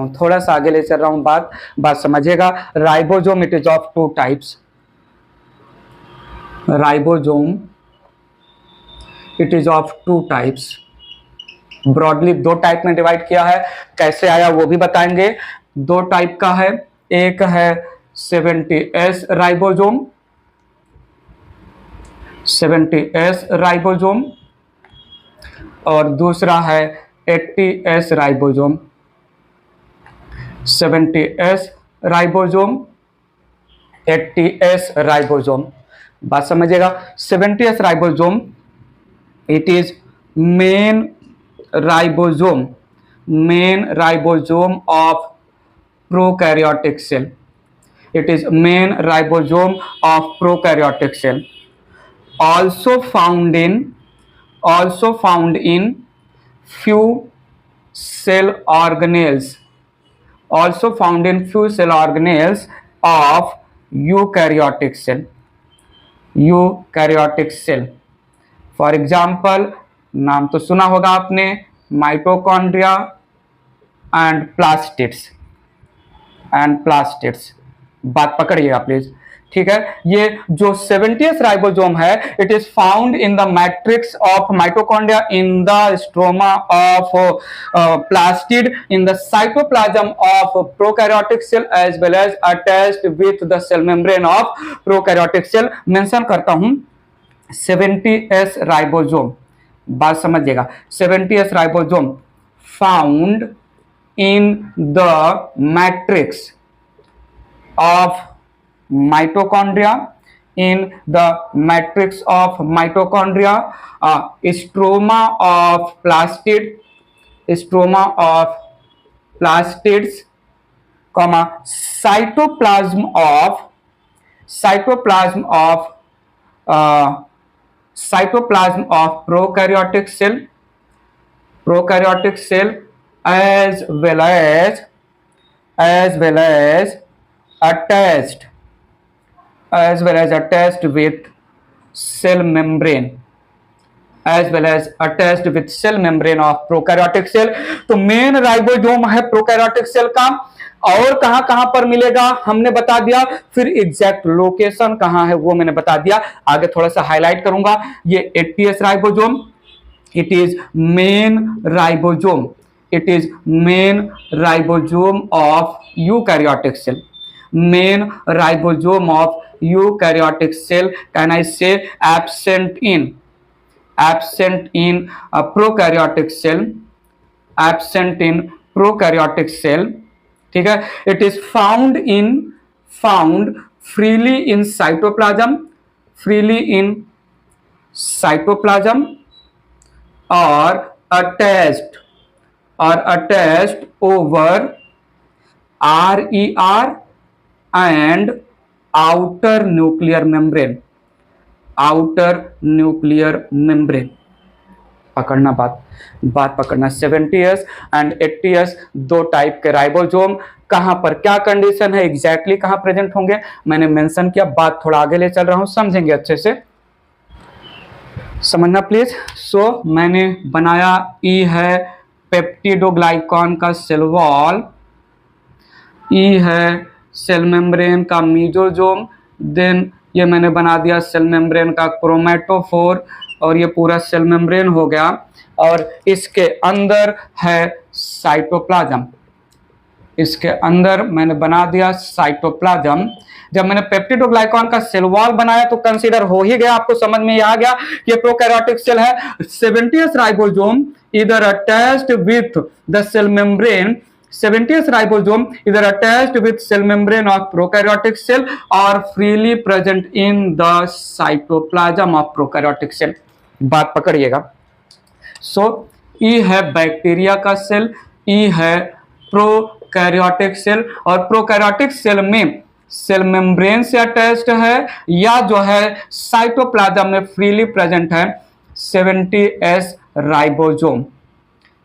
हूँ, थोड़ा सा आगे ले चल रहा हूँ, बात समझिएगा। Ribosome it is of 2 types. Ribosome it is of 2 types. Broadly 2 type में डिवाइड किया है, कैसे आया वो भी बताएंगे। 2 टाइप का है, एक है 70S राइबोसोम, 70S राइबोसोम, और दूसरा है 80S ribosome. 70S ribosome, 80S ribosome. बात समझिएगा। 70S ribosome it is main ribosome of prokaryotic cell. It is main ribosome of prokaryotic cell. Also found in few cell organelles. Also found in few cell organelles of eukaryotic cell. Eukaryotic cell. For example, नाम तो सुना होगा आपने, mitochondria and plastids. बात पकड़िएगा please, ठीक है। ये जो 70S राइबोसोम है, it is found in the matrix of mitochondria, in the stroma of plastid, in the cytoplasm of prokaryotic cell as well as attached with the cell membrane of prokaryotic cell. Mention करता हूं 70S ribosome, बात समझिएगा। 70S ribosome found in the matrix of mitochondria, in the matrix of mitochondria, stroma of plastids, comma cytoplasm of prokaryotic cell as well as attached with cell membrane of prokaryotic cell। तो main ribosome है prokaryotic cell का। और कहां पर मिलेगा हमने बता दिया, फिर एग्जैक्ट लोकेशन कहां है वो मैंने बता दिया, आगे थोड़ा सा हाईलाइट करूंगा। ये 80S ribosome it is main ribosome of eukaryotic cell. main ribosome of eukaryotic cell, can I say absent in prokaryotic cell, ठीक है। it is found freely in cytoplasm or attached over RER and outer nuclear membrane। पकड़ना, बात पकड़ना। 70S and 80S 2 type के ribosome, कहां पर क्या condition है, एग्जैक्टली कहां प्रेजेंट होंगे मैंने मेंशन किया। बात थोड़ा आगे ले चल रहा हूं, समझेंगे अच्छे से, समझना प्लीज। सो मैंने बनाया, ई है पेप्टिडोग्लाइकॉन का सेल वॉल, ई है सेल मेम्ब्रेन का मीजोसोम, देन ये मैंने बना दिया सेल मेम्ब्रेन का क्रोमेटोफोर, और ये पूरा सेल मेम्ब्रेन हो गया। और इसके अंदर है साइटोप्लाज्म, इसके अंदर मैंने बना दिया साइटोप्लाज्म। जब मैंने पेप्टिडोग्लाइकॉन का सेल वॉल बनाया तो कंसीडर हो ही गया, आपको समझ में आ गया कि प्रोकैरियोटिक सेल है। 70S राइबोसोम इधर attached with the cell membrane, 70S ribosome either attached with cell membrane of prokaryotic cell or freely present in the cytoplasm of prokaryotic cell। बात पकड़िएगा। सो ई है बैक्टीरिया का सेल, ई है प्रोकैरियोटिक सेल, और prokaryotic cell में cell membrane से attached है या जो है साइटोप्लाज्म में फ्रीली प्रेजेंट है 70S राइबोसोम।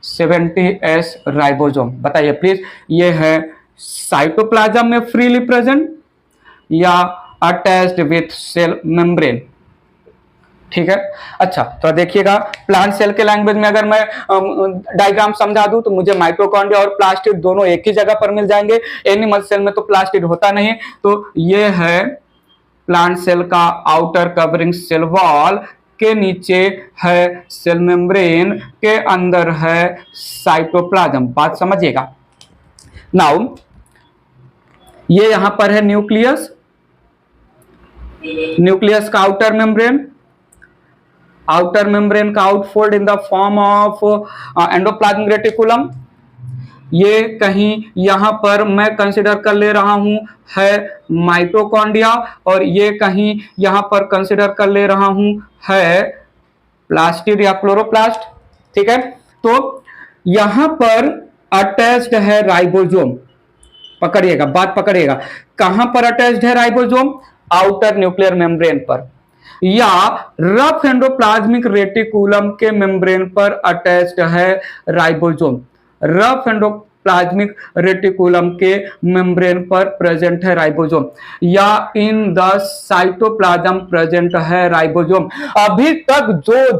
70S राइबोसोम, बताइए प्लीज, ये है साइटोप्लाज्म में फ्रीली प्रेजेंट या अटैच्ड विथ सेल मेम्ब्रेन, ठीक है। अच्छा तो देखिएगा, प्लांट सेल के लैंग्वेज में अगर मैं डायग्राम समझा दूं तो मुझे माइटोकॉन्ड्रिया और प्लास्टिड दोनों एक ही जगह पर मिल जाएंगे। एनिमल सेल में तो प्लास्टिड होता नहीं। तो ये है प्लांट सेल का आउटर कवरिंग सेल वॉल, के नीचे है सेल मेम्ब्रेन, के अंदर है साइटोप्लाज्म। बात समझिएगा। नाउ ये यहां पर है न्यूक्लियस, न्यूक्लियस का आउटर मेम्ब्रेन, आउटर मेम्ब्रेन का outfold in the form of endoplasmic reticulum. ये कहीं यहां पर मैं कंसिडर कर ले रहा हूं है माइटोकॉन्ड्रिया, और ये कहीं यहां पर कंसिडर कर ले रहा हूं है प्लास्टिड या क्लोरोप्लास्ट। ठीक है। तो यहां पर अटैच्ड है राइबोसोम। पकड़िएगा, बात पकड़िएगा। कहां पर अटैच्ड है राइबोसोम? आउटर न्यूक्लियर मेम्ब्रेन पर, या रफ एंडोप्लाज्मिक रेटिकुलम के मेम्ब्रेन पर अटैच्ड है राइबोसोम। रफ एंडोप्लाज्मिक रेटिकुलम के मेम्ब्रेन पर प्रेजेंट है राइबोसोम, या इन द साइटोप्लाज्म प्रेजेंट है राइबोसोम। अभी तक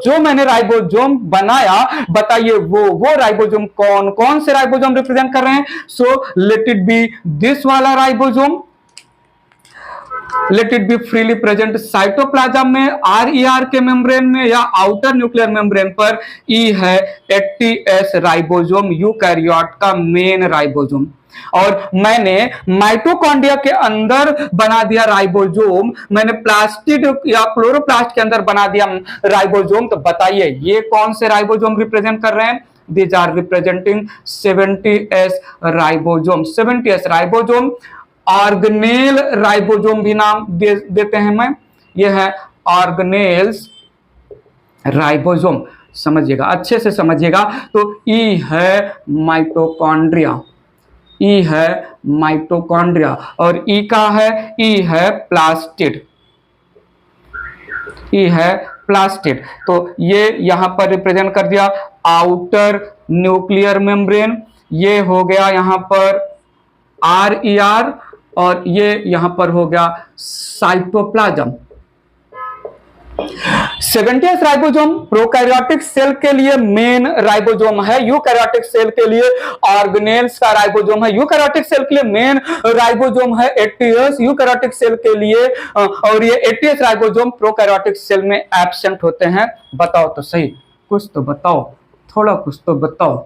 जो मैंने राइबोसोम बनाया, बताइए वो राइबोसोम कौन कौन से राइबोसोम रिप्रेजेंट कर रहे हैं? So let it be this वाला ribosome, let it be freely present cytoplasm में, RER के मेम्ब्रेन में, या आउटर न्यूक्लियर मेम्ब्रेन पर। ई है 80S राइबोसोम, यूकैरियोट का मेन राइबोसोम। और मैंने माइटोकॉन्ड्रिया के अंदर बना दिया राइबोसोम, मैंने प्लास्टिड या क्लोरोप्लास्ट के अंदर बना दिया राइबोसोम। तो बताइए ये कौन से राइबोसोम रिप्रेजेंट कर रहे हैं? These are representing 70S ribosome. 70S ribosome, organelle ribosome भी नाम देते हैं मैं। यह है ऑर्गेनेल्स राइबोसोम। समझिएगा, अच्छे से समझिएगा। तो ई है माइटोकॉन्ड्रिया, ई है माइटोकॉन्ड्रिया, और ई का है, ई है प्लास्टिड, ई है प्लास्टिड। तो ये यहां पर रिप्रेजेंट कर दिया आउटर न्यूक्लियर मेम्ब्रेन, ये हो गया यहां पर RER, और ये यहां पर हो गया cytoplasm. 70S ribosome prokaryotic cell के लिए मेन राइबोसोम है, यूकैरियोटिक सेल के लिए ऑर्गेनेल्स का राइबोसोम है। यूकैरियोटिक सेल के लिए मेन राइबोसोम है 80S यूकैरियोटिक सेल के लिए, और ये 80S राइबोसोम प्रोकैरियोटिक सेल में एब्सेंट होते हैं। बताओ तो सही, कुछ तो बताओ, थोड़ा कुछ तो बताओ,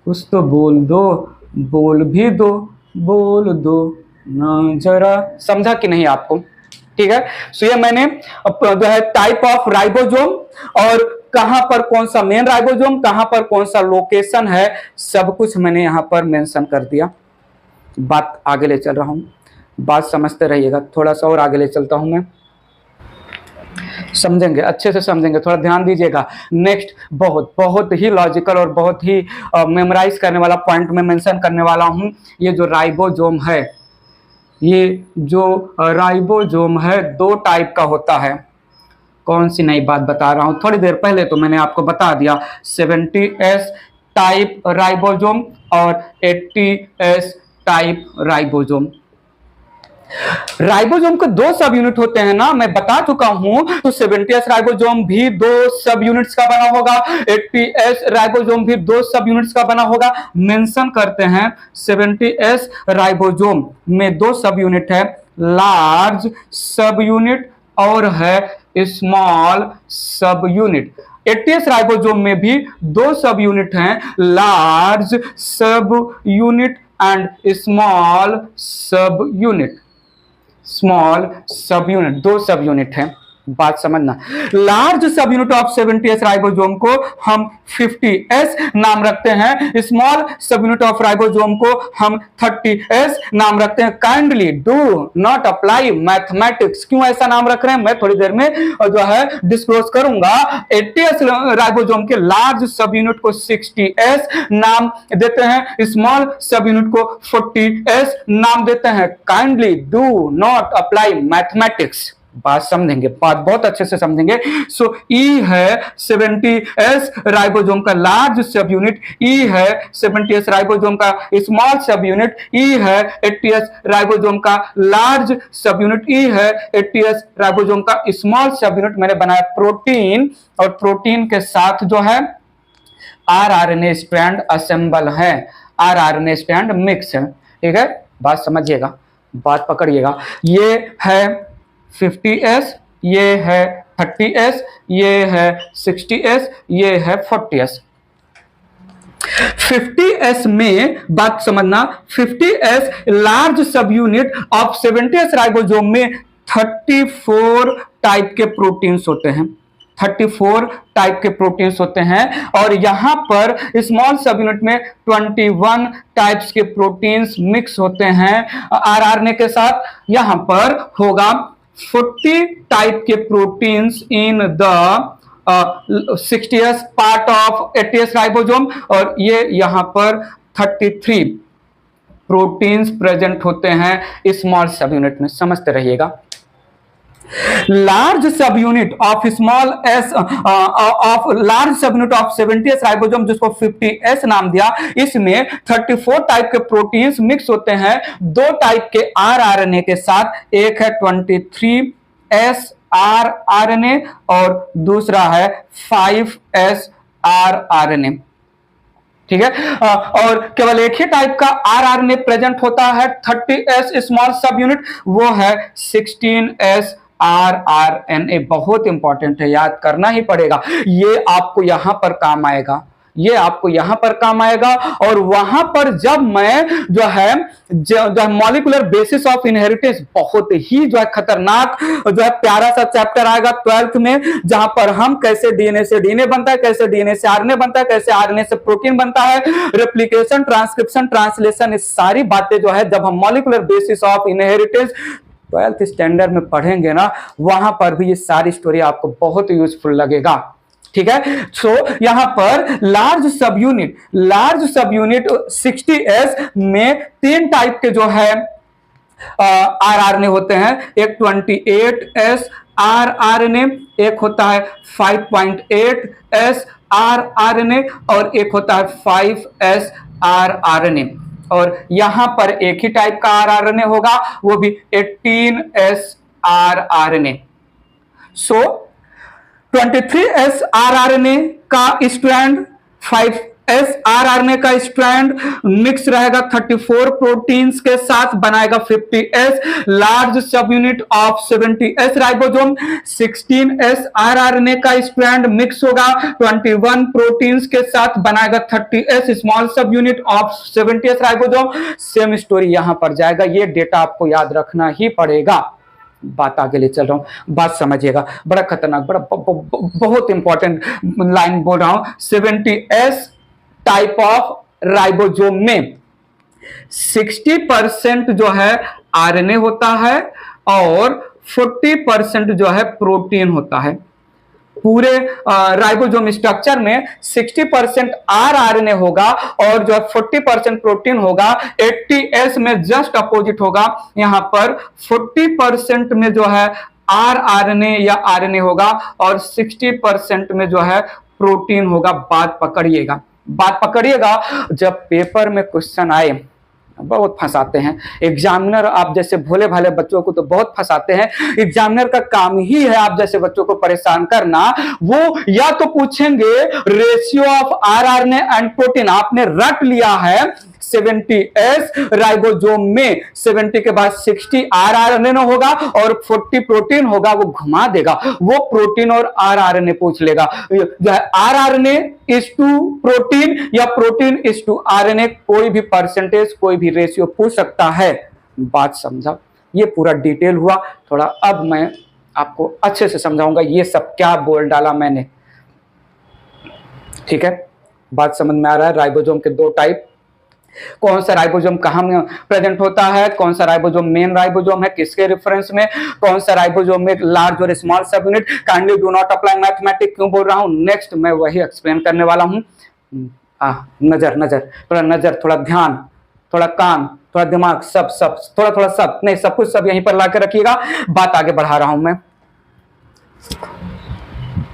कुछ तो बोल दो, बोल भी दो, बोल दो ना जरा। समझा कि नहीं आपको? ठीक है। सो ये मैंने जो है टाइप ऑफ राइबोसोम, और कहां पर कौन सा मेन राइबोसोम, कहां पर कौन सा लोकेशन है, सब कुछ मैंने यहां पर मेंशन कर दिया। बात आगे ले चल रहा हूं, बात समझते रहिएगा। थोड़ा सा और आगे ले चलता हूं मैं, समझेंगे, अच्छे से समझेंगे, थोड़ा ध्यान दीजिएगा। नेक्स्ट बहुत बहुत ही लॉजिकल और बहुत ही मेमोराइज करने वाला पॉइंट में मेंशन करने वाला हूं। ये जो राइबोसोम है, ये जो राइबोसोम है, दो टाइप का होता है। कौन सी नई बात बता रहा हूं? थोड़ी देर पहले तो मैंने आपको बता दिया, 70S टाइप राइबोसोम और 80S टाइप राइबोसोम। राइबोसोम के दो सब यूनिट होते हैं ना, मैं बता चुका हूं। तो 70S राइबोसोम भी दो सब यूनिट्स का बना होगा, 80S राइबोसोम भी दो सब यूनिट्स का बना होगा। मेंशन करते हैं 70S राइबोसोम में दो सब यूनिट है, लार्ज सब यूनिट और है स्मॉल सब यूनिट। 80S राइबोसोम में भी दो सब यूनिट हैं, लार्ज सब यूनिट एंड स्मॉल सब यूनिट। स्मॉल सब यूनिट, दो सब यूनिट है। बात समझना। लार्ज सब यूनिट ऑफ 70S राइबोसोम को हम 50S नाम रखते हैं, स्मॉल सब यूनिट ऑफ राइबोसोम को हम 30S नाम रखते हैं। Kindly do not apply mathematics. क्यों ऐसा नाम रख रहे हैं मैं थोड़ी देर में जो है डिस्क्लोज करूंगा। 80S राइबोसोम के लार्ज सब यूनिट को 60S नाम देते हैं, स्मॉल सब यूनिट को 40S नाम देते हैं। Kindly do not apply mathematics. बात समझेंगे, बात बहुत अच्छे से समझेंगे। सो ई है 70S राइबोसोम का लार्ज सब यूनिट, ई है 70S राइबोसोम का स्मॉल सब यूनिट, ई है 80S राइबोसोम का लार्ज सब यूनिट, ई है 80S राइबोसोम का स्मॉल सब यूनिट। मैंने बनाया प्रोटीन, और प्रोटीन के साथ जो है आरआरएनए स्ट्रैंड असेंबल है, आरआरएनए स्ट्रैंड मिक्स है। ठीक है, बात समझिएगा, बात पकड़िएगा। ये है 50S, ये है 30S, ये है 60S, ये है 40S। 50S में बात समझना, 50S लार्ज सब यूनिट ऑफ 70S राइबोसोम में 34 टाइप के प्रोटीन्स होते हैं, 34 टाइप के प्रोटीन्स होते हैं, और यहां पर स्मॉल सब यूनिट में 21 टाइप्स के प्रोटीन्स मिक्स होते हैं आरआरएनए के साथ। यहां पर होगा 40 टाइप के proteins in the 60S part of 80S ribosome, और ये यहां पर 33 प्रोटीन्स प्रेजेंट होते हैं स्मॉल सब यूनिट में। समझते रहिएगा। लार्ज सब unit of small S of large सब यूनिट ऑफ 70S राइबोसोम, जिसको 50S नाम दिया, इसमें 34 टाइप के प्रोटीन्स मिक्स होते हैं, 2 टाइप के आरआरएनए के साथ। एक है 23S आरआरएनए और दूसरा है 5S आरआरएनए। ठीक है, और केवल एक ही टाइप का आरआरएनए प्रेजेंट होता है 30S स्मॉल सब यूनिट, वो है 16S आरआरएनए। बहुत इंपॉर्टेंट है, याद करना ही पड़ेगा। ये आपको यहां पर काम आएगा, ये आपको यहां पर काम आएगा। और वहां पर जब मैं जो है मॉलिक्यूलर बेसिस ऑफ इनहेरिटेंस, बहुत ही जो है खतरनाक जो है प्यारा सा चैप्टर आएगा 12th में, जहां पर हम कैसे डीएनए से डीएनए बनता है, कैसे डीएनए से आरएनए बनता है, कैसे आरएनए से प्रोटीन बनता है, रेप्लिकेशन, ट्रांसक्रिप्शन, ट्रांसलेशन, ये सारी बातें जो है जब हम molecular basis of inheritance 12th standard में पढ़ेंगे ना, वहां पर भी ये सारी स्टोरी आपको बहुत यूजफुल लगेगा। ठीक है, सो यहां पर लार्ज सब यूनिट 60S में 3 टाइप के जो है आरआरएनए होते हैं। एक 28S आरआरएनए, एक होता है 5.8S आरआरएनए, और एक होता है 5S आरआरएनए। और यहां पर एक ही टाइप का आरआरएनए होगा, वो भी 18S आरआरएनए। सो 23S आरआरएनए का स्ट्रैंड, 5S आरआरएनए का स्ट्रैंड मिक्स रहेगा 34 प्रोटीन्स के साथ, बनाएगा 50S लार्ज सब unit of 70S ribosome. 16S rRNA का स्ट्रैंड मिक्स होगा 21 प्रोटीन्स के साथ, बनाएगा 30S स्मॉल सब unit of 70S ribosome. Same story यहां पर जाएगा, ये डेटा आपको याद रखना ही पड़ेगा। बात आगे ले चल रहा हूं, बात समझिएगा। बड़ा खतरनाक, बड़ा बहुत इंपॉर्टेंट लाइन बोल रहा हूं। 70S टाइप ऑफ राइबोसोम में 60% जो है आरएनए होता है और 40% जो है प्रोटीन होता है। पूरे राइबोसोम स्ट्रक्चर में 60% आरआरएनए होगा और जो 40% प्रोटीन होगा। 80S में जस्ट अपोजिट होगा, यहां पर 40% में जो है आरआरएनए या आरएनए होगा और 60% में जो है प्रोटीन होगा। बात पकड़िएगा, बात पकड़िएगा। जब पेपर में क्वेश्चन आए, बहुत फंसाते हैं एग्जामिनर, आप जैसे भोले भाले बच्चों को तो बहुत फंसाते हैं। एग्जामिनर का काम ही है आप जैसे बच्चों को परेशान करना। वो या तो पूछेंगे ratio of rRNA and protein, आपने रट लिया है 70S राइबोसोम में 70 के बाद 60 आरआरएनए होगा और 40 प्रोटीन होगा। वो घुमा देगा, वो प्रोटीन और आरआरएनए पूछ लेगा। आरआरएनए इज टू प्रोटीन या प्रोटीन इज टू आरएनए, कोई भी परसेंटेज, कोई भी रेशियो पूछ सकता है। बात समझा? ये पूरा डिटेल हुआ। थोड़ा अब मैं आपको अच्छे से समझाऊंगा ये सब क्या बोल डाला मैंने। ठीक है, बात समझ में आ रहा है? राइबोसोम के 2 टाइप, कौन सा राइबोसोम कहां में प्रेजेंट होता है, कौन सा राइबोसोम मेन राइबोसोम है, किसके रेफरेंस में, कौन सा राइबोसोम में लार्ज और स्मॉल सब unit. Kindly do not apply mathematics, क्यों बोल रहा हूं, नेक्स्ट मैं वही एक्सप्लेन करने वाला हूं। नजर, थोड़ा नजर, थोड़ा ध्यान, थोड़ा कान, थोड़ा दिमाग, सब सब थोड़ा थोड़ा, सब नहीं, सब कुछ सब यहीं पर ला के रखिएगा, बात आगे बढ़ा रहा हूं मैं।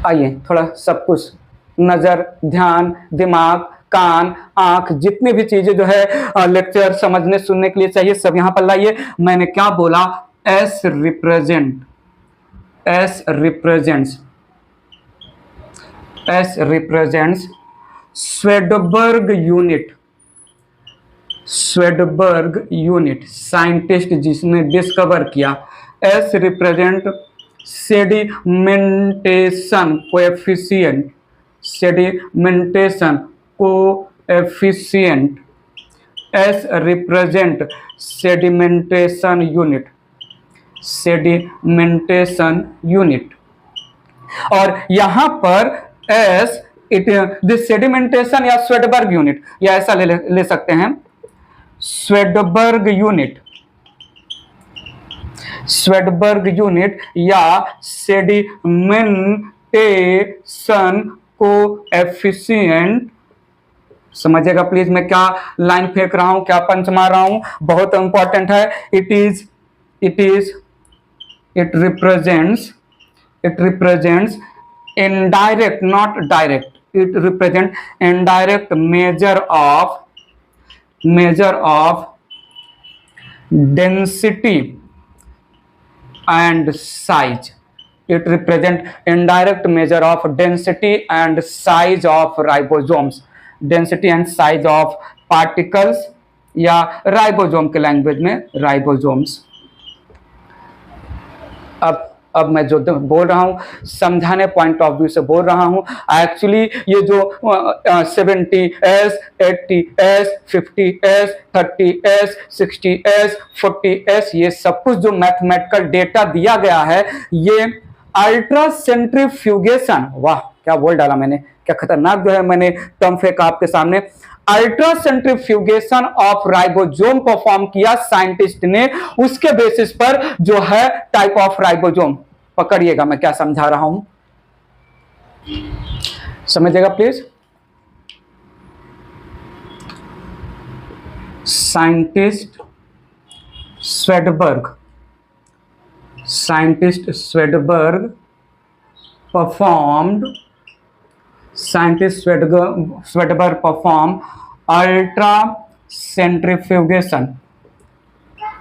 आइए थोड़ा सब कुछ, नजर, ध्यान, दिमाग, कान, आंख, जितनी भी चीजें जो है लेक्चर समझने सुनने के लिए चाहिए, सब यहां पर लाइए। मैंने क्या बोला? S represent, S represents, S represents Svedberg unit, Svedberg unit, scientist जिसने डिस्कवर किया। S represent sedimentation coefficient, sedimentation coefficient, S represent sedimentation unit, sedimentation unit. और यहां पर एस इट दिस सेडिमेंटेशन या स्वेडबर्ग यूनिट, या ऐसा ले सकते हैं, स्वेडबर्ग यूनिट, स्वेडबर्ग यूनिट या सेडिमेंटेशन कोएफिशिएंट। समझिएगा प्लीज, मैं क्या लाइन फेंक रहा हूं, क्या पंच मार रहा हूं, बहुत इंपॉर्टेंट है। It represents indirect, not direct, it represent indirect measure of density and size. It represent indirect measure of density and size of ribosomes, density and size of particles, या राइबोसोम के लैंग्वेज में ribosomes. अब मैं जो बोल रहा हूं समझाने पॉइंट ऑफ व्यू से बोल रहा हूं। एक्चुअली ये जो 70s, 80s, 50s, 30s, 60s, 40s, ये सब कुछ जो मैथमेटिकल डेटा दिया गया है, ये अल्ट्रा सेंट्रीफ्यूगेशन, वाह क्या बोल डाला मैंने, क्या खतरनाक जो है मैंने टर्म फेंका आपके सामने। Ultra centrifugation of ribosome perform किया साइंटिस्ट ने, उसके बेसिस पर जो है टाइप ऑफ राइबोसोम। पकड़िएगा मैं क्या समझा रहा हूं, समझिएगा please. Scientist Svedberg performed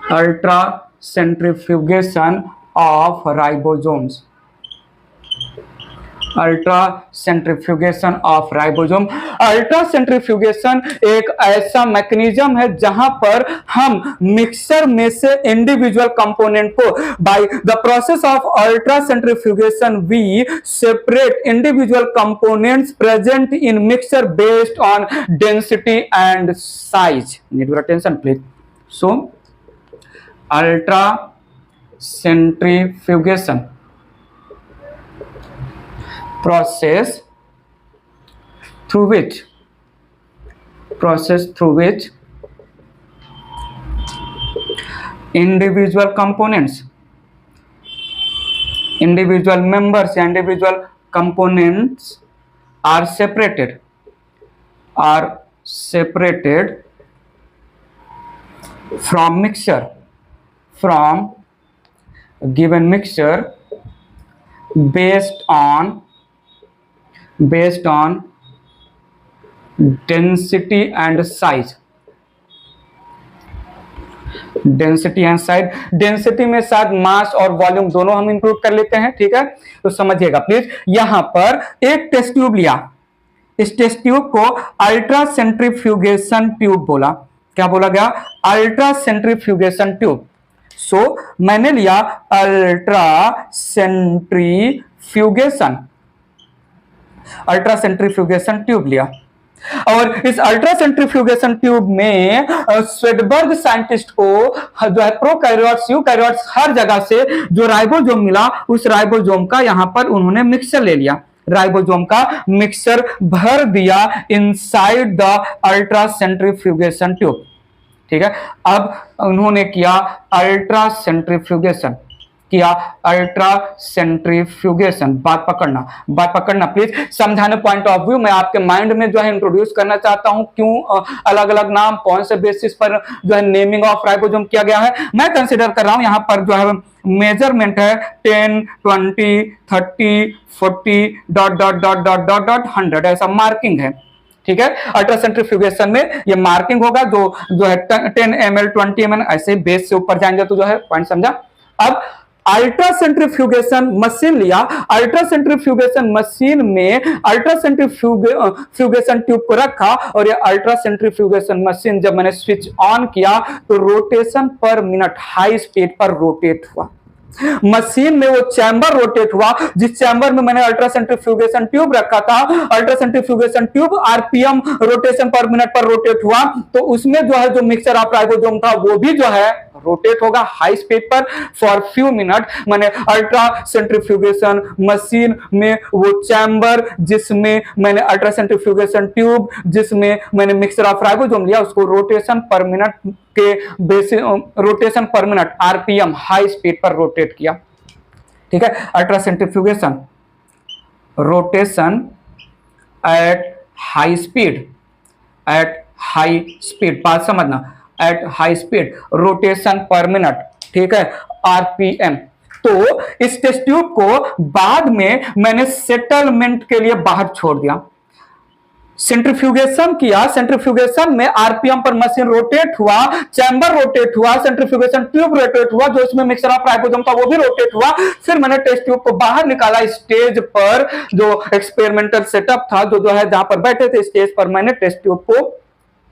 ultra centrifugation of ribosomes, ultra centrifugation of ribosome. Ultra centrifugation एक ऐसा मैकेनिज्म है जहां पर हम मिक्सर में से इंडिविजुअल कंपोनेंट को, by the process of ultra centrifugation we separate individual components present in mixer based on density and size. Need your attention please. So ultra centrifugation process through which individual components, individual members, individual components are separated from mixture, from given mixture based on density and size। Density and size, density में शायद मास और volume दोनों हम include कर लेते हैं, ठीक है। तो समझिएगा प्लीज, यहां पर एक टेस्ट ट्यूब लिया, इस टेस्ट ट्यूब को अल्ट्रा सेंट्रीफ्यूगेशन ट्यूब बोला। क्या बोला गया? Ultra centrifugation tube. सो मैंने लिया अल्ट्रा सेंट्रीफ्यूगेशन ट्यूब लिया, और इस अल्ट्रा सेंट्रीफ्यूगेशन ट्यूब में स्वेडबर्ग साइंटिस्ट को जो है प्रोकैरियोट्स, यूकैरियोट्स, हर जगह से जो राइबोसोम मिला, उस राइबोसोम का यहां पर उन्होंने मिक्सचर ले लिया, राइबोसोम का मिक्सचर भर दिया inside the ultra centrifugation tube, ठीक है। अब उन्होंने किया अल्ट्रा सेंट्रीफ्यूगेशन, किया अल्ट्रा सेंट्रीफ्यूगेशन। बात पकड़ना प्लीज, समझाने पॉइंट ऑफ व्यू मैं आपके माइंड में जो है इंट्रोड्यूस करना चाहता हूं, क्यों अलग अलग नाम, कौन से बेसिस पर जो है नेमिंग ऑफ राइबोसोम किया गया है। मैं कंसिडर कर रहा हूं यहां पर जो है मेजरमेंट है 10, 20, 30, 40 dot dot dot dot dot dot 100, ऐसा मार्किंग है, ठीक है। अल्ट्रासेंट्रीफ्यूगेशन में ये मार्किंग होगा, जो है 10 ml 20 ml ऐसे बेस से ऊपर जाएंगे तो जो है पॉइंट समझा। अब अल्ट्रासेंट्रीफ्यूगेशन मशीन लिया, अल्ट्रासेंट्रीफ्यूगेशन मशीन में अल्ट्रासेंट्रीफ्यूगेशन ट्यूब को रखा और ये अल्ट्रासेंट्रीफ्यूगेशन मशीन जब मैंने स्विच ऑन किया तो रोटेशन पर मिनट हाई स्पीड पर रोटेट हुआ। मशीन में वो चैम्बर रोटेट हुआ, जिस चैम्बर में मैंने अल्ट्रासेंट्रीफ्यूगेशन ट्यूब रखा था, अल्ट्रासेंट्रीफ्यूगेशन ट्यूब आरपीएम रोटेशन पर मिनट पर रोटेट हुआ, तो उसमें जो है जो मिक्सचर ऑफ राइबोसोम था वो भी जो है रोटेट होगा हाई स्पीड पर फॉर फ्यू मिनट। मैंने अल्ट्रासेंट्रीफ्यूगेशन मशीन में वो चैम्बर जिसमें मैंने अल्ट्रासेंट्रीफ्यूगेशन ट्यूब जिसमें मैंने मिक्सचर ऑफ राइबोसोम लिया उसको रोटेशन पर मिनट के बेसिस, रोटेशन पर मिनट आरपीएम हाई स्पीड पर रोटेट किया, ठीक है। अल्ट्रासेंट्रीफ्यूगेशन रोटेशन एट हाई स्पीड, बात समझना, एट हाई स्पीड रोटेशन पर मिनट, ठीक है, आरपीएम। तो इस टेस्ट ट्यूब को बाद में मैंने सेटलमेंट के लिए बाहर छोड़ दिया, सेंट्रीफ्यूगेशन किया, सेंट्रीफ्यूगेशन में आरपीएम पर मशीन रोटेट हुआ, चैम्बर रोटेट हुआ, सेंट्रीफ्यूगेशन ट्यूब रोटेट हुआ, जो इसमें मिक्सचर ऑफ राइबोसोम था वो भी रोटेट हुआ। फिर मैंने टेस्ट ट्यूब को बाहर निकाला, स्टेज पर जो एक्सपेरिमेंटल सेटअप था, जो है जहां पर बैठे थे स्टेज पर, मैंने टेस्ट ट्यूब को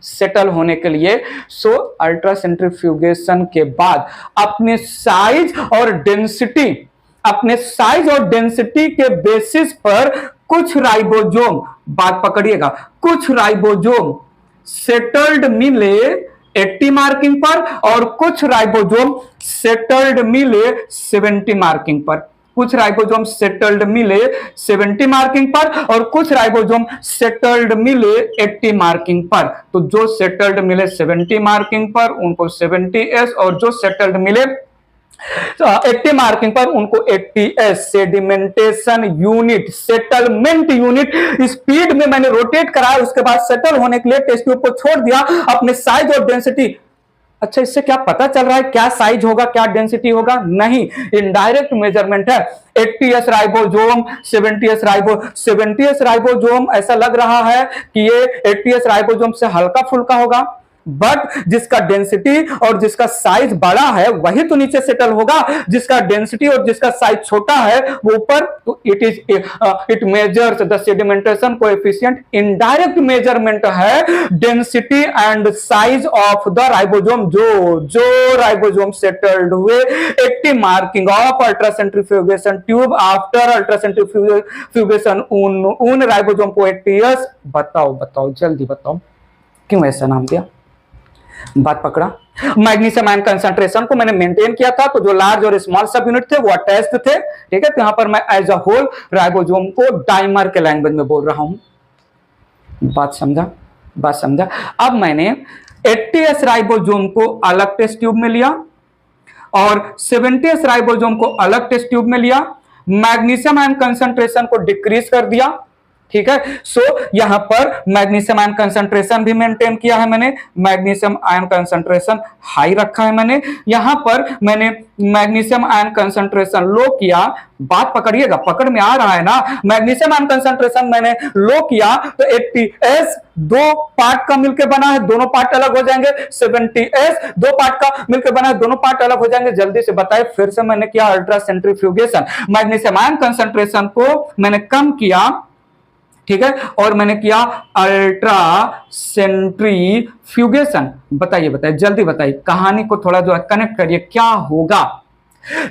सेटल होने के लिए अल्ट्रासेंट्रीफ्यूगेशन के बाद अपने साइज और डेंसिटी के बेसिस पर कुछ राइबोसोम, बात पकड़िएगा, कुछ राइबोसोम सेटल्ड मिले 80 मार्किंग पर और कुछ राइबोसोम सेटल्ड मिले 70 मार्किंग पर, कुछ राइबोसोम सेटल्ड मिले 70 मार्किंग पर और कुछ राइबोसोम सेटल्ड मिले 80 मार्किंग पर। तो जो सेटल्ड मिले 70 मार्किंग पर उनको 70s और जो सेटल्ड मिले 80 मार्किंग पर उनको 80s, sedimentation unit, settlement unit. Speed में मैंने रोटेट कराया, उसके बाद सेटल होने के लिए टेस्ट ट्यूब को छोड़ दिया अपने साइज और डेंसिटी। अच्छा, इससे क्या पता चल रहा है क्या साइज होगा क्या डेंसिटी होगा? नहीं, इनडायरेक्ट मेजरमेंट है। 80s राइबोसोम 70s राइबोसोम ऐसा लग रहा है कि ये 80s राइबोसोम से हल्का फुल्का होगा, बट जिसका डेंसिटी और जिसका साइज बड़ा है वही तो नीचे सेटल होगा, जिसका डेंसिटी और जिसका साइज छोटा है वो ऊपर। तो it measures the sedimentation coefficient. Indirect measurement है density and size of the ribosome. जो राइबोसोम सेटल्ड हुए 80 marking of ultracentrifugation tube after ultracentrifugation उन राइबोसोम को 80s। बताओ जल्दी बताओ क्यों ऐसा नाम दिया? बात पकड़ा। मैग्नीशियम आयन कंसंट्रेशन को मैंने मेंटेन किया था, तो जो लार्ज और स्मॉल सब यूनिट थे वो अटैच्ड थे, ठीक है। तो यहां पर मैं एज अ होल राइबोसोम को डाइमर के लैंग्वेज में बोल रहा हूं। बात समझा। अब मैंने 80s राइबोसोम को अलग टेस्ट ट्यूब में लिया और 70s राइबोसोम को अलग टेस्ट ट्यूब में लिया, मैग्नीशियम आयन कंसंट्रेशन को डिक्रीज कर दिया, ठीक है। सो यहां पर मैग्नीशियम आयन कंसंट्रेशन भी मेंटेन किया है मैंने, मैग्नीशियम आयन कंसंट्रेशन हाई रखा है मैंने। यहां पर मैंने मैग्नीशियम आयन कंसंट्रेशन लो किया, बात पकड़िएगा, पकड़ में आ रहा है ना। मैग्नीशियम आयन कंसंट्रेशन मैंने लो किया तो 80s दो पार्ट का मिलकर बना है, दोनों पार्ट अलग हो जाएंगे। 70s दो पार्ट का मिलकर बना है, दोनों पार्ट अलग हो जाएंगे। जल्दी से बताए, फिर से मैंने किया अल्ट्रासेंट्रीफ्यूगेशन, मैग्नीशियम आयन कंसंट्रेशन को मैंने कम किया, ठीक है, और मैंने किया अल्ट्रा सेंट्रीफ्यूगेशन। बताइए जल्दी बताइए, कहानी को थोड़ा जो कनेक्ट करिए, क्या होगा?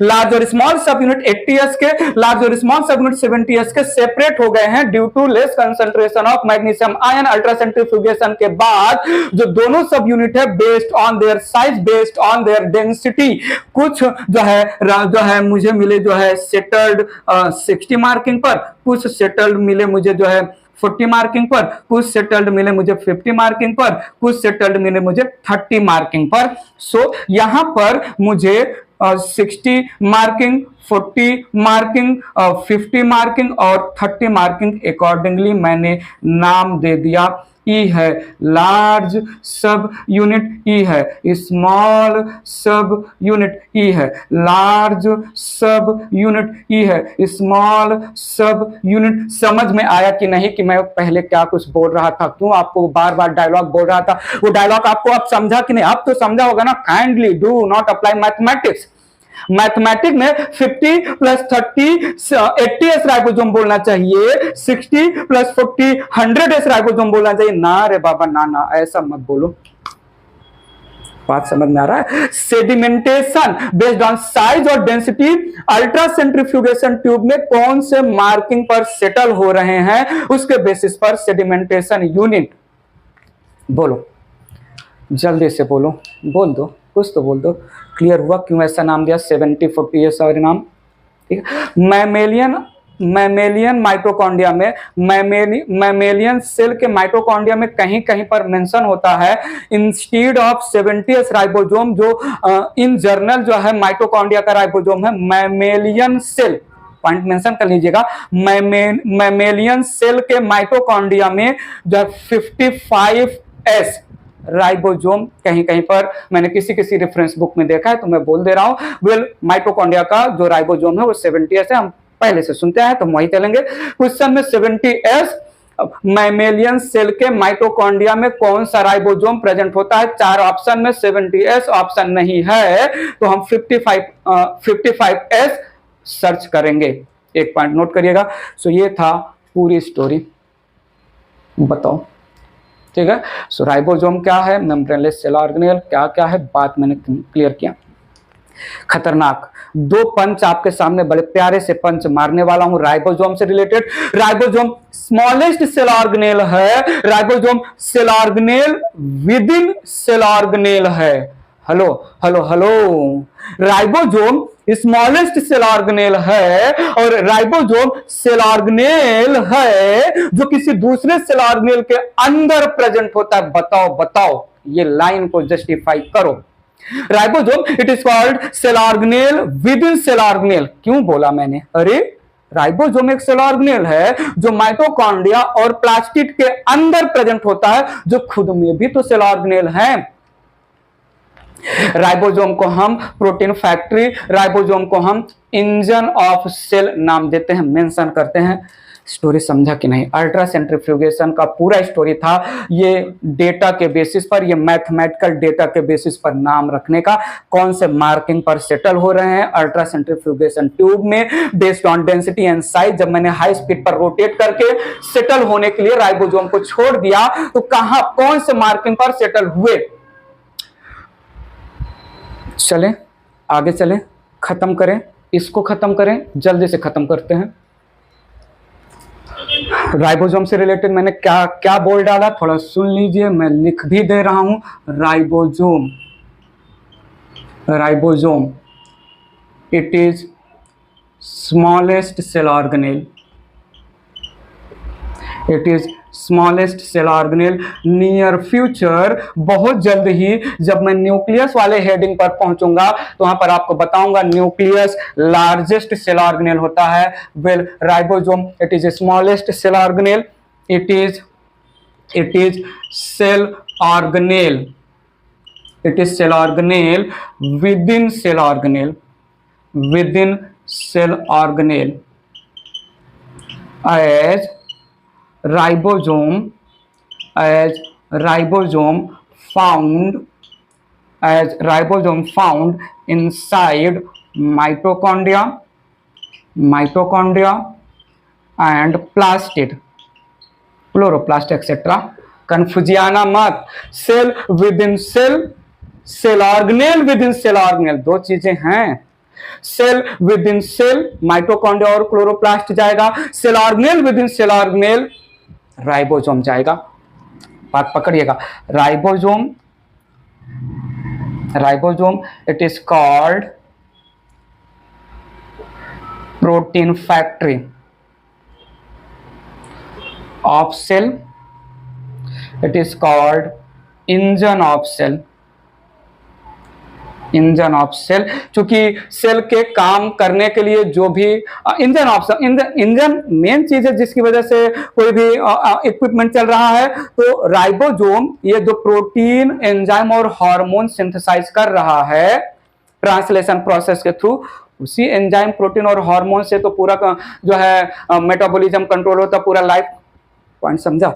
लार्ज और स्मॉल सब यूनिट 80s के, लार्ज और स्मॉल सब यूनिट 70s के सेपरेट हो गए हैं due to less concentration of magnesium ion. Ultracentrifugation के बाद जो दोनों सब यूनिट है based on their size, based on their density, कुछ जो है मुझे मिले जो है सेटल्ड 60 मार्किंग पर, कुछ सेटल्ड मिले मुझे जो है 40 मार्किंग पर, कुछ सेटल्ड मिले मुझे 50 मार्किंग पर, कुछ सेटल्ड मिले मुझे 30 मार्किंग पर। सो यहां पर मुझे 60 मार्किंग, 40 मार्किंग, 50 मार्किंग और 30 मार्किंग अकॉर्डिंगली मैंने नाम दे दिया। ई है लार्ज सब यूनिट, ई है स्मॉल सब यूनिट, ई है लार्ज सब यूनिट, ई है स्मॉल सब यूनिट। समझ में आया कि नहीं कि मैं पहले क्या कुछ बोल रहा था, क्यों आपको बार बार डायलॉग बोल रहा था? वो डायलॉग आपको आप समझा कि नहीं? अब तो समझा होगा ना। Kindly do not apply mathematics. Mathematics में 50 प्लस 30 80 एस राइबोसोम बोलना चाहिए, 60 प्लस 40 100 एस राइबोसोम बोलना चाहिए। ना रे बाबा, ना ना, ऐसा मत बोलो। बात समझ में आ रहा है? सेडिमेंटेशन बेस्ड ऑन साइज और डेंसिटी अल्ट्रा सेंट्रीफ्यूगेशन ट्यूब में कौन से मार्किंग पर सेटल हो रहे हैं, उसके बेसिस पर सेडिमेंटेशन यूनिट। बोलो, जल्दी से बोलो, बोल दो, कुछ तो बोल दो। क्लियर हुआ क्यों ऐसा नाम दिया? 70 40 ये सारे नाम, ठीक है। मैमेलियन माइटोकॉन्ड्रिया में, मैमेलियन सेल के माइटोकॉन्ड्रिया में कहीं कहीं पर मेंशन होता है इंस्टीड ऑफ 70s राइबोसोम, जो इन जर्नल जो है माइटोकॉन्ड्रिया का राइबोसोम है मैमेलियन सेल। पॉइंट मेंशन कर लीजिएगा। मैमेलियन सेल के माइटोकॉन्ड्रिया में जो 55S राइबोसोम कहीं कहीं पर मैंने किसी किसी रेफरेंस बुक में देखा है, तो मैं बोल दे रहा हूं। वेल, माइटोकॉन्ड्रिया का जो राइबोसोम है वो 70S है, हम पहले से सुनते हैं तो वही चलेंगे। क्वेश्चन में 70S मैमेलियन सेल के माइटोकॉन्ड्रिया में कौन सा राइबोसोम प्रेजेंट होता है? 4 ऑप्शन में 70S ऑप्शन नहीं है, तो हम 55S सर्च करेंगे। एक पॉइंट नोट करिएगा। सो ये था पूरी स्टोरी, बताओ, ठीक है। सो राइबोसोम क्या है, मेम्ब्रेनलेस सेल ऑर्गेनेल क्या क्या है, बात मैंने क्लियर किया। खतरनाक 2 पंच आपके सामने, बड़े प्यारे से पंच मारने वाला हूं राइबोसोम से related. Ribosome smallest cell organelle है, ribosome cell organelle within cell organelle है। Hello hello hello, ribosome smallest cell organelle है और राइबोसोम सेल ऑर्गेनेल है जो किसी दूसरे सेल ऑर्गेनेल के अंदर प्रेजेंट होता है। बताओ बताओ, ये लाइन को जस्टिफाई करो। Ribosome it is called cell organelle within cell organelle. क्यों बोला मैंने? अरे राइबोसोम एक सेल ऑर्गेनेल है जो माइटोकॉन्ड्रिया और प्लास्टिड के अंदर प्रेजेंट होता है, जो खुद में भी तो सेल ऑर्गेनेल है। राइबोसोम को हम प्रोटीन फैक्ट्री, राइबोसोम को हम इंजन ऑफ सेल नाम देते हैं, मेंशन करते हैं। स्टोरी समझा कि नहीं? अल्ट्रा सेंट्रीफ्यूगेशन का पूरा स्टोरी था ये डेटा के बेसिस पर, ये मैथमेटिकल डेटा के बेसिस पर नाम रखने का, कौन से मार्किंग पर सेटल हो रहे हैं अल्ट्रा सेंट्रीफ्यूगेशन ट्यूब में based on density and size. जब मैंने हाई स्पीड पर रोटेट करके सेटल होने के लिए राइबोसोम को छोड़ दिया तो कहां कौन से मार्किंग पर सेटल हुए। चलें आगे चलें, खत्म करें इसको, खत्म करें, जल्दी से खत्म करते हैं। राइबोसोम से रिलेटेड मैंने क्या क्या बोल डाला थोड़ा सुन लीजिए, मैं लिख भी दे रहा हूं। Ribosome, ribosome it is smallest cell organelle, it is smallest cell organelle. Near future, बहुत जल्द ही जब मैं न्यूक्लियस वाले हेडिंग पर पहुंचूंगा तो वहां पर आपको बताऊंगा न्यूक्लियस लार्जेस्ट सेल ऑर्गेनेल होता है। Well, ribosome it is smallest cell organelle, it is cell organelle, it is cell organelle within cell organelle, within cell organelle as ribosome, as ribosome found, as ribosome found inside mitochondria, mitochondria and plastid, chloroplast etc. कंफ्यूजियाना मत। Cell within cell, cell organelle within cell organelle, दो चीजें हैं। Cell within cell mitochondria और chloroplast जाएगा, cell organelle within cell organelle ribosome जाएगा। बात पकड़िएगा। Ribosome, ribosome it is called protein factory of cell, it is called engine of cell, engine of cell, क्योंकि cell के काम करने के लिए जो भी इंजन ऑफ इंजन मेन चीज है जिसकी वजह से कोई भी इक्विपमेंट चल रहा है। तो राइबोसोम ये जो प्रोटीन, एंजाइम और हार्मोन सिंथेसाइज कर रहा है ट्रांसलेशन प्रोसेस के थ्रू, उसी एंजाइम, प्रोटीन और हार्मोन से तो पूरा जो है मेटाबॉलिज्म कंट्रोल होता, पूरा लाइफ पॉइंट समझा।